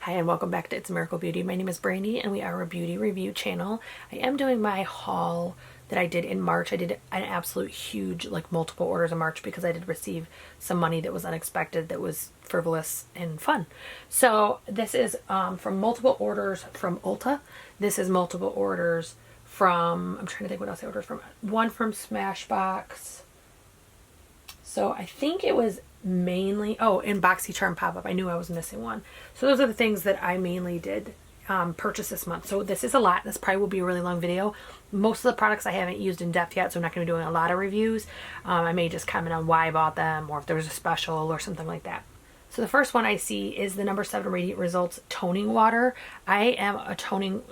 Hi and welcome back to It's a Miracle Beauty. My name is Brandy and we are a beauty review channel. I am doing my haul that I did in March. I did an absolute huge, like multiple orders in March because I did receive some money that was unexpected, that was frivolous and fun. So this is from multiple orders from Ulta. This is multiple orders from, I'm trying to think what else I ordered from. One from Smashbox. So I think it was mainly, oh, and BoxyCharm pop-up. I knew I was missing one. So those are the things that I mainly did purchase this month. So this is a lot. This probably will be a really long video. Most of the products I haven't used in depth yet, so I'm not going to be doing a lot of reviews. I may just comment on why I bought them or if there was a special or something like that. So the first one I see is the No7 Radiant Results Toning Water. I am a toning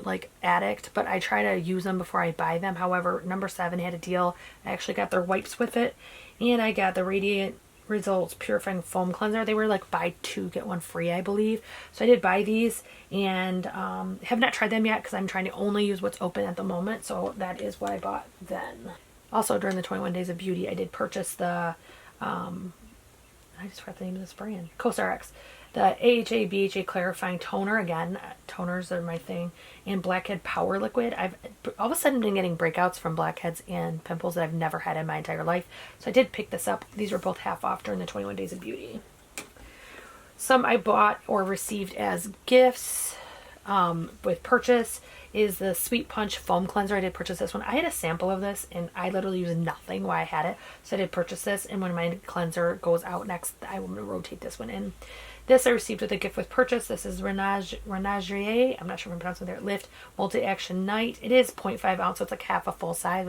addict, but I try to use them before I buy them. However, No7 had a deal. I actually got their wipes with it, and I got the Radiant Results Purifying Foam Cleanser. They were like buy two get one free, I believe. So I did buy these and have not tried them yet because I'm trying to only use what's open at the moment. So that is what I bought then. Also, during the 21 Days of Beauty, I did purchase the I just forgot the name of this brand. CosRX. The AHA BHA Clarifying Toner. Again, toners are my thing. And Blackhead Power Liquid. I've all of a sudden been getting breakouts from blackheads and pimples that I've never had in my entire life. So I did pick this up. These were both half off during the 21 Days of Beauty. Some I bought or received as gifts with purchase is the Sweet Punch Foam Cleanser. I did purchase this one. I had a sample of this and I literally used nothing while I had it. So I did purchase this, and when my cleanser goes out next, I will rotate this one in. This I received with a gift with purchase. This is Renagerie. I'm not sure if I'm pronouncing it. Lift Multi-Action Night. It is 0.5 ounce, so it's like half a full size,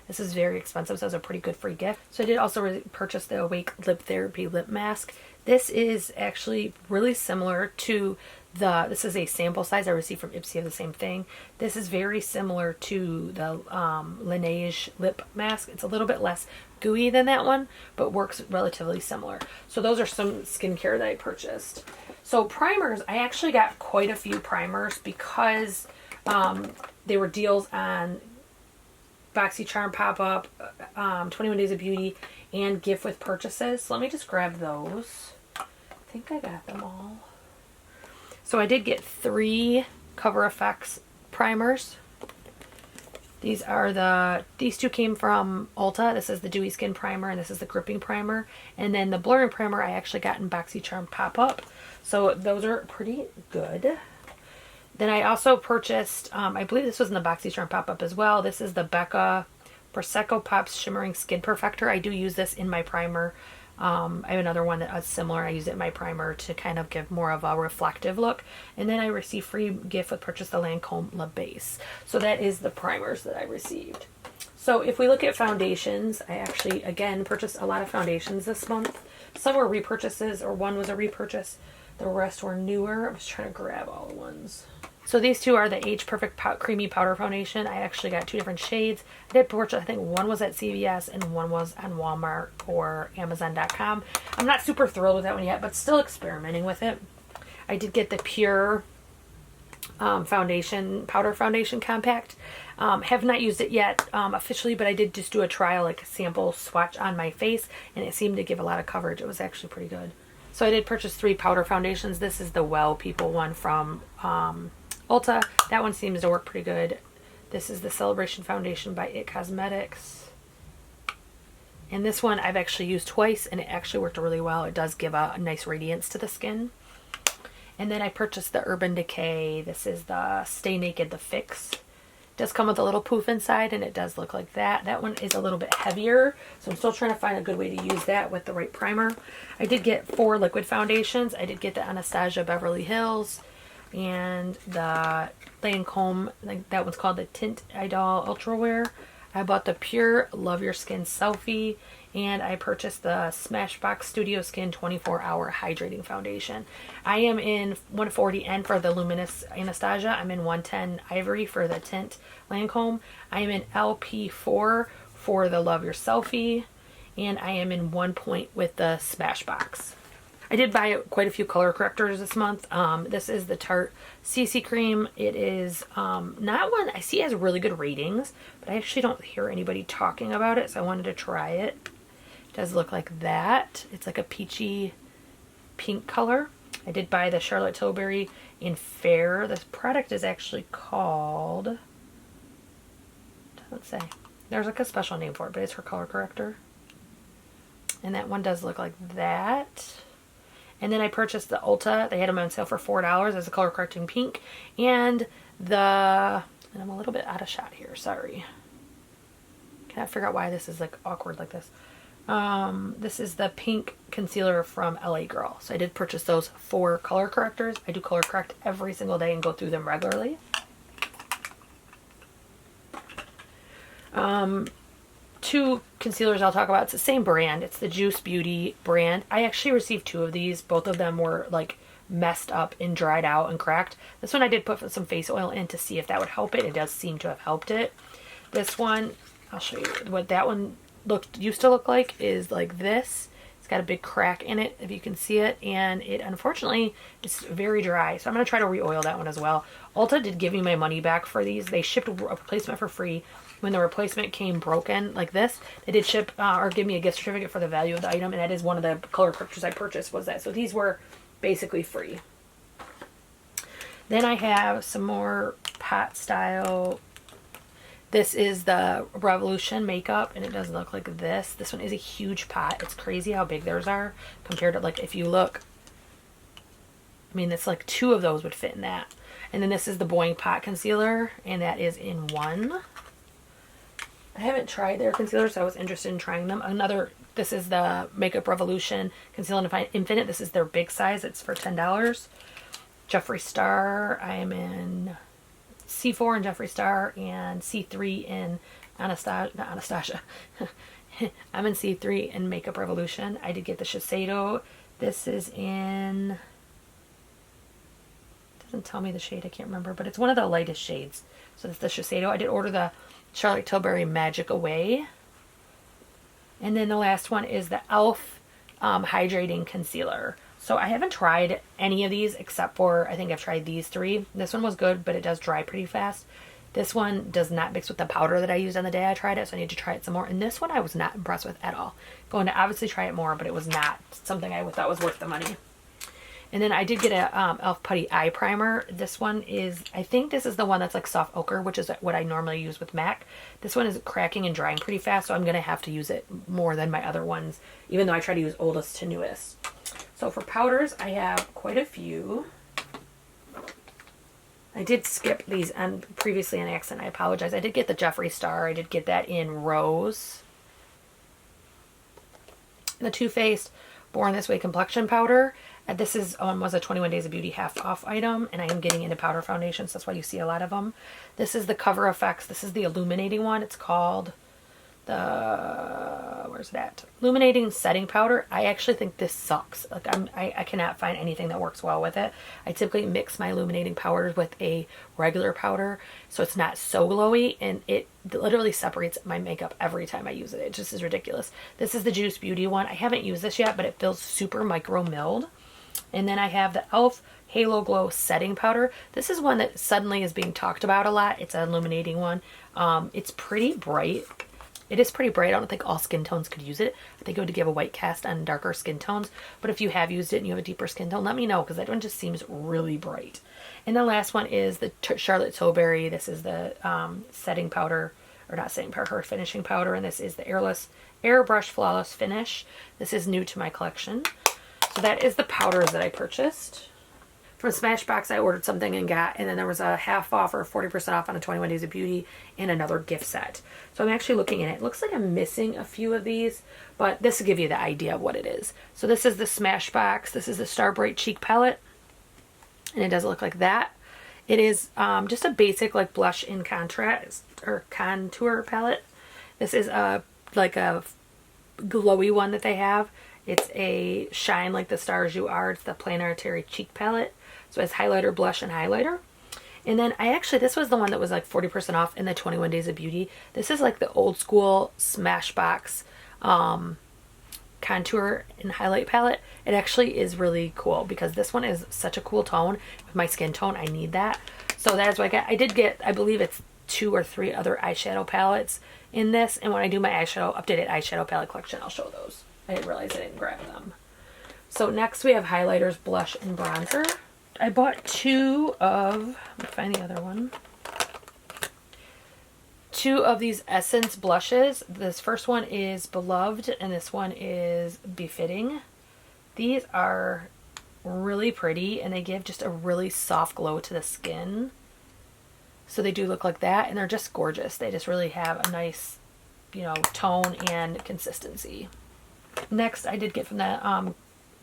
this is very expensive, so it's a pretty good free gift. So I did also purchase the Awake Lip Therapy Lip Mask. This is actually really similar to this is a sample size I received from Ipsy of the same thing. This is very similar to the Laneige lip mask. It's a little bit less gooey than that one, but works relatively similar. So those are some skincare that I purchased. So primers, I actually got quite a few primers because they were deals on BoxyCharm pop-up, 21 Days of Beauty, and gift with purchases. So let me just grab those. I think I got them all. So I did get 3 CoverFX primers. These two came from Ulta. This is the Dewy Skin Primer and this is the Gripping Primer. And then the Blurring Primer I actually got in BoxyCharm Pop-Up. So those are pretty good. Then I also purchased, I believe this was in the BoxyCharm Pop-Up as well. This is the Becca Proseco Pops Shimmering Skin Perfector. I do use this in my primer. I have another one that's similar. I use it in my primer to kind of give more of a reflective look. And then I received free gift with purchase the Lancome La Base. So that is the primers that I received. So if we look at foundations, I actually, again, purchased a lot of foundations this month. Some were repurchases, or one was a repurchase. The rest were newer. I was trying to grab all the ones. So these two are the Age Perfect Creamy Powder Foundation. I actually got 2 different shades. I did purchase, I think one was at CVS and one was on Walmart or Amazon.com. I'm not super thrilled with that one yet, but still experimenting with it. I did get the Pure Powder Foundation Compact. Have not used it yet officially, but I did just do a trial, like a sample swatch on my face, and it seemed to give a lot of coverage. It was actually pretty good. So I did purchase 3 powder foundations. This is the Well People one from Ulta. That one seems to work pretty good. This is the Celebration Foundation by It Cosmetics. And this one I've actually used twice and it actually worked really well. It does give a nice radiance to the skin. And then I purchased the Urban Decay. This is the Stay Naked, the Fix. It does come with a little poof inside and it does look like that. That one is a little bit heavier, so I'm still trying to find a good way to use that with the right primer. I did get 4 liquid foundations. I did get the Anastasia Beverly Hills and the Lancome, that one's called the Teint Idole Ultra Wear. I bought the Pure Love Your Skin Selfie, and I purchased the Smashbox Studio Skin 24-Hour Hydrating Foundation. I am in 140N for the Luminous Anastasia. I'm in 110 Ivory for the Tint Lancome. I am in LP4 for the Love Your Selfie, and I am in 1 point with the Smashbox. I did buy quite a few color correctors this month. This is the Tarte CC Cream. It is not one I see has really good ratings, but I actually don't hear anybody talking about it, so I wanted to try it. It does look like that. It's like a peachy pink color. I did buy the Charlotte Tilbury in Fair. This product is actually called, doesn't say. There's like a special name for it, but it's for color corrector. And that one does look like that. And then I purchased the Ulta. They had them on sale for $4 as a color correcting pink. And and I'm a little bit out of shot here, sorry. Can't figure out why this is like awkward like this. This is the pink concealer from LA Girl. So I did purchase those 4 color correctors. I do color correct every single day and go through them regularly. 2 concealers I'll talk about. It's the same brand. It's the Juice Beauty brand. I actually received 2 of these. Both of them were like messed up and dried out and cracked. This one I did put some face oil in to see if that would help it. It does seem to have helped it. This one, I'll show you what that one used to look like, is like this. It's got a big crack in it, if you can see it, and it unfortunately is very dry. So I'm going to try to re-oil that one as well. Ulta did give me my money back for these. They shipped a replacement for free. When the replacement came broken like this, they did ship or give me a gift certificate for the value of the item, and that is one of the color correctors I purchased was that. So these were basically free. Then I have some more pot style. This is the Revolution makeup, and it does look like this. This one is a huge pot. It's crazy how big theirs are compared to, like, if you look, I mean, it's like 2 of those would fit in that. And then this is the Boing Pot Concealer, and that is in 1. I haven't tried their concealer, so I was interested in trying them. This is the Makeup Revolution Conceal and Define Infinite. This is their big size. It's for $10. Jeffree Star, I am in C4 in Jeffree Star and C3 in Anastasia. I'm in C3 in Makeup Revolution. I did get the Shiseido. This is in, doesn't tell me the shade, I can't remember, but it's one of the lightest shades. So it's the Shiseido. I did order the Charlotte Tilbury Magic Away. And then the last one is the e.l.f. Hydrating Concealer. So I haven't tried any of these except for, I think I've tried these 3. This one was good, but it does dry pretty fast. This one does not mix with the powder that I used on the day I tried it, so I need to try it some more. And this one I was not impressed with at all. Going to obviously try it more, but it was not something I thought was worth the money. And then I did get a e.l.f. Putty Eye Primer. This one is, I think this is the one that's like soft ochre, which is what I normally use with MAC. This one is cracking and drying pretty fast, so I'm going to have to use it more than my other ones, even though I try to use oldest to newest. So for powders, I have quite a few. I did skip these previously on accident. I apologize. I did get the Jeffree Star. I did get that in Rose. The Too Faced Born This Way complexion powder. This is was a 21 Days of Beauty half off item, and I am getting into powder foundations. That's why you see a lot of them. This is the CoverFX. This is the illuminating one. It's called the, where's that? Illuminating setting powder. I actually think this sucks. Like I cannot find anything that works well with it. I typically mix my illuminating powders with a regular powder, so it's not so glowy, and it literally separates my makeup every time I use it. It just is ridiculous. This is the Juice Beauty one. I haven't used this yet, but it feels super micro milled. And then I have the e.l.f. Halo Glow Setting Powder. This is one that suddenly is being talked about a lot. It's an illuminating one. It's pretty bright. It is pretty bright. I don't think all skin tones could use it. I think it would give a white cast on darker skin tones. But if you have used it and you have a deeper skin tone, let me know, because that one just seems really bright. And the last one is the Charlotte Tilbury. This is the setting powder, or not setting powder, her finishing powder. And this is the Airbrush Flawless Finish. This is new to my collection. So that is the powders that I purchased. From Smashbox, I ordered something and then there was a half off or 40% off on a 21 Days of Beauty and another gift set. So I'm actually looking at it. It looks like I'm missing a few of these, but this will give you the idea of what it is. So this is the Smashbox. This is the Star Bright Cheek Palette, and it does look like that. It is just a basic like blush in contrast or contour palette. This is like a glowy one that they have. It's a Shine Like the Stars You Are. It's the Planetary Cheek Palette. So it's highlighter, blush, and highlighter. And then this was the one that was like 40% off in the 21 Days of Beauty. This is like the old school Smashbox contour and highlight palette. It actually is really cool because this one is such a cool tone. With my skin tone, I need that. So that's what I got. I did get, I believe it's 2 or 3 other eyeshadow palettes in this. And when I do my updated eyeshadow palette collection, I'll show those. I didn't realize I didn't grab them. So next we have highlighters, blush, and bronzer. I bought two of, let me find the other one. Two of these Essence blushes. This first one is Beloved and this one is Befitting. These are really pretty and they give just a really soft glow to the skin. So they do look like that and they're just gorgeous. They just really have a nice, you know, tone and consistency. Next, I did get from the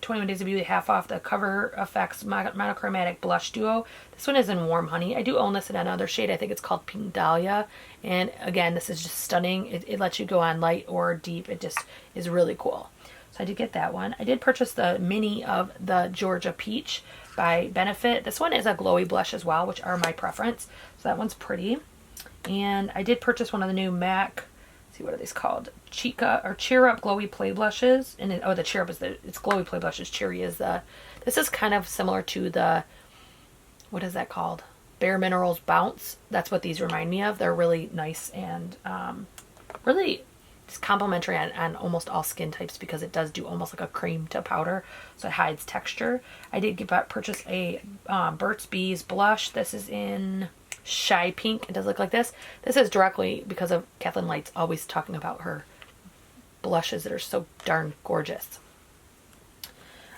21 Days of Beauty half off the CoverFX Monochromatic Blush Duo. This one is in Warm Honey. I do own this in another shade. I think it's called Pink Dahlia. And again, this is just stunning. It lets you go on light or deep. It just is really cool. So I did get that one. I did purchase the mini of the Georgia Peach by Benefit. This one is a glowy blush as well, which are my preference. So that one's pretty. And I did purchase one of the new MAC, see what are these called, Cheer Up Glowy Play Blushes. And the Cheer Up is it's Glowy Play Blushes. Cheery is this is kind of similar to the, what is that called, Bare Minerals Bounce. That's what these remind me of. They're really nice and really just complimentary on almost all skin types because it does do almost like a cream to powder, so it hides texture. I did purchase a Burt's Bees blush. This is in Shy Pink. It does look like this. This is directly because of Kathleen Light's always talking about her blushes that are so darn gorgeous.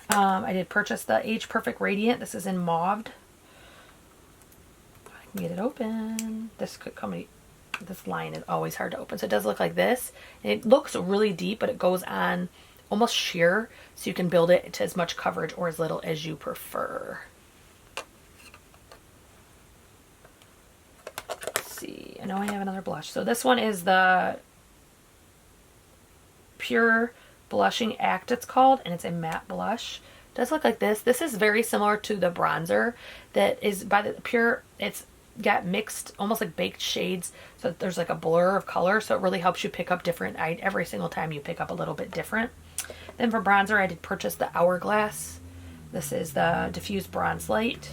I did purchase the Age Perfect Radiant. This is in Mauve. I can get it open. This could come. This line is always hard to open. So it does look like this. And it looks really deep, but it goes on almost sheer, so you can build it to as much coverage or as little as you prefer. Let's see. I know I have another blush. So this one is the Pure Blushing Act, it's called, and it's a matte blush. It does look like this. This is very similar to the bronzer that is by the Pure. It's got mixed, almost like baked shades, so there's like a blur of color, so it really helps you pick up different. Every single time you pick up a little bit different. Then for bronzer, I did purchase the Hourglass. This is the Diffuse Bronze Light,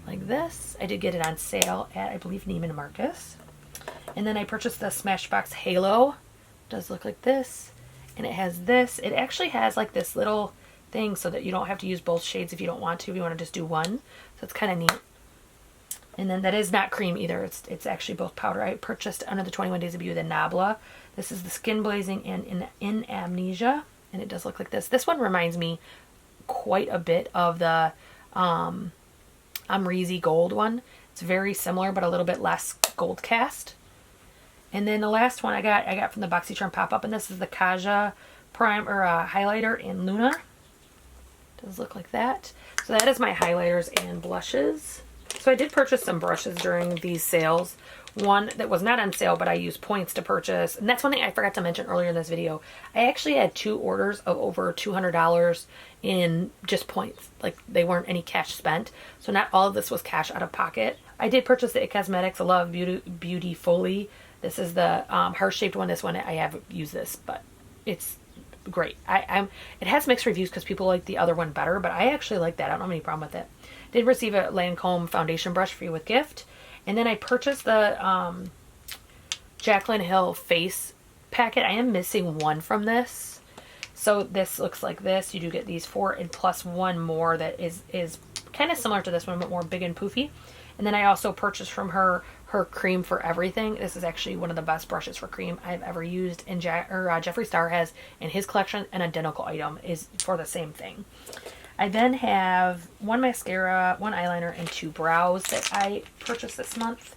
like this. I did get it on sale at, I believe, Neiman Marcus. And then I purchased the Smashbox Halo. It does look like this, and it has this. It actually has like this little thing so that you don't have to use both shades if you don't want to. If you want to just do one, so it's kind of neat. And then that is not cream either. It's actually both powder. I purchased under the 21 Days of Beauty the Nabla. This is the Skin Blazing and in Amnesia. And it does look like this. This one reminds me quite a bit of the Amrezy Gold one. It's very similar, but a little bit less gold cast. And then the last one I got from the BoxyCharm pop-up. And this is the Kaja highlighter in Luna. It does look like that. So that is my highlighters and blushes. So I did purchase some brushes during these sales. One that was not on sale, but I used points to purchase. And that's one thing I forgot to mention earlier in this video. I actually had 2 orders of over $200 in just points. Like, they weren't any cash spent. So not all of this was cash out of pocket. I did purchase the It Cosmetics Love Beauty Foley. This is the heart-shaped one. This one, I haven't used this, but it's great. It has mixed reviews because people like the other one better, but I actually like that. I don't have any problem with it. Did receive a Lancome foundation brush free with gift. And then I purchased the Jaclyn Hill face packet. I am missing one from this. So this looks like this. You do get these 4 and plus one more that is kind of similar to this one, but more big and poofy. And then I also purchased from her cream for everything. This is actually one of the best brushes for cream I've ever used. And Jeffree Star has in his collection an identical item is for the same thing. I then have one mascara, one eyeliner, and 2 brows that I purchased this month.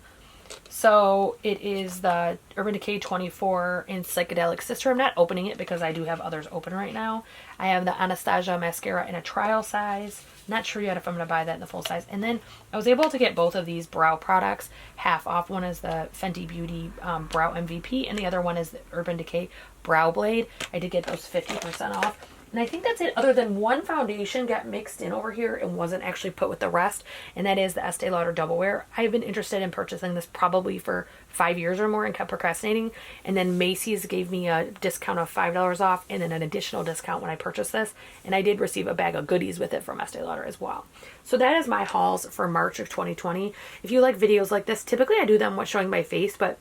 So it is the Urban Decay 24 in Psychedelic Sister. I'm not opening it because I do have others open right now. I have the Anastasia mascara in a trial size. Not sure yet if I'm going to buy that in the full size. And then I was able to get both of these brow products half off. One is the Fenty Beauty Brow MVP, and the other one is the Urban Decay Brow Blade. I did get those 50% off. And I think that's it, other than one foundation got mixed in over here and wasn't actually put with the rest, and that is the Estee Lauder Double Wear. I've been interested in purchasing this probably for 5 years or more and kept procrastinating, and then Macy's gave me a discount of $5 off and then an additional discount when I purchased this, and I did receive a bag of goodies with it from Estee Lauder as well. So that is my hauls for March of 2020. If you like videos like this, typically I do them showing my face, but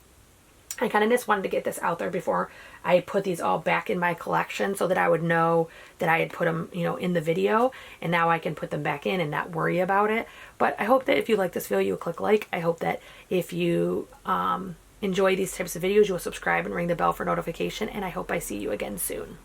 I kind of just wanted to get this out there before I put these all back in my collection so that I would know that I had put them, you know, in the video, and now I can put them back in and not worry about it. But I hope that if you like this video, you'll click like. I hope that if you enjoy these types of videos, you'll subscribe and ring the bell for notification, and I hope I see you again soon.